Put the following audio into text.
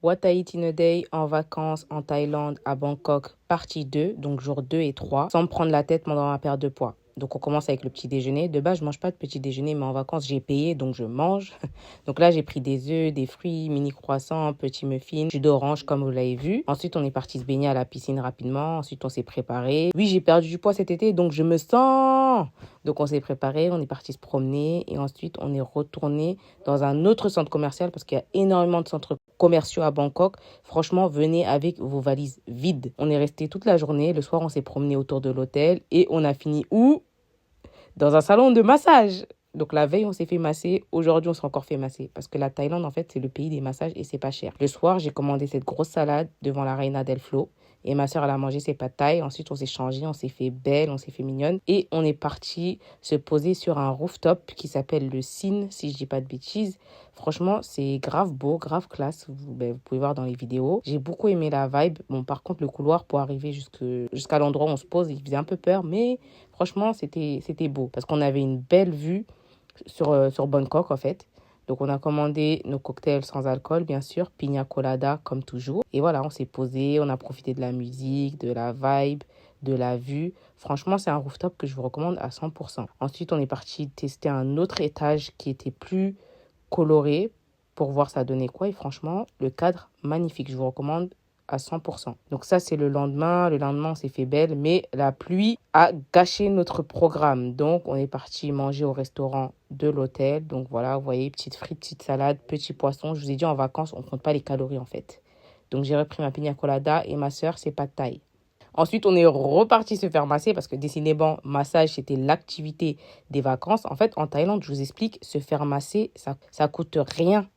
What I Eat in a Day en vacances en Thaïlande à Bangkok, partie 2, donc jour 2 et 3, sans me prendre la tête pendant ma perte de poids. Donc on commence avec le petit déjeuner. De base, je mange pas de petit déjeuner, mais en vacances, j'ai payé, donc je mange. Donc là, j'ai pris des œufs, des fruits, mini croissants, petits muffins, jus d'orange, comme vous l'avez vu. Ensuite, on est parti se baigner à la piscine rapidement. Ensuite, on s'est préparé. Oui, j'ai perdu du poids cet été, donc je me sens. Donc on s'est préparé, on est parti se promener et ensuite on est retourné dans un autre centre commercial parce qu'il y a énormément de centres commerciaux à Bangkok. Franchement, venez avec vos valises vides. On est resté toute la journée. Le soir, on s'est promené autour de l'hôtel et on a fini où? Dans un salon de massage. Donc la veille, on s'est fait masser. Aujourd'hui, on s'est encore fait masser. Parce que la Thaïlande, en fait, c'est le pays des massages et c'est pas cher. Le soir, j'ai commandé cette grosse salade devant la Reina del Flow. Et ma soeur, elle a mangé ses pâtes thaï. Ensuite, on s'est changé, on s'est fait belle, on s'est fait mignonne. Et on est parti se poser sur un rooftop qui s'appelle le Cine, si je dis pas de bêtises. Franchement, c'est grave beau, grave classe. Vous pouvez voir dans les vidéos. J'ai beaucoup aimé la vibe. Bon, par contre, le couloir pour arriver jusqu'à l'endroit où on se pose, il faisait un peu peur. Mais franchement, c'était beau. Parce qu'on avait une belle vue sur Bangkok, en fait. Donc, on a commandé nos cocktails sans alcool, bien sûr, pina colada, comme toujours. Et voilà, on s'est posé, on a profité de la musique, de la vibe, de la vue. Franchement, c'est un rooftop que je vous recommande à 100%. Ensuite, on est parti tester un autre étage qui était plus coloré pour voir ça donnait quoi. Et franchement, le cadre, magnifique. Je vous recommande à 100%. Donc ça, c'est le lendemain. Le lendemain, on s'est fait belle, mais la pluie a gâché notre programme. Donc, on est parti manger au restaurant de l'hôtel. Donc voilà, vous voyez, petites frites, petites salades, petits poissons. Je vous ai dit, en vacances, on ne compte pas les calories, en fait. Donc, j'ai repris ma pina colada et ma sœur, c'est pad thaï. Ensuite, on est reparti se faire masser parce que décidément, massage, c'était l'activité des vacances. En fait, en Thaïlande, je vous explique, se faire masser, ça coûte rien.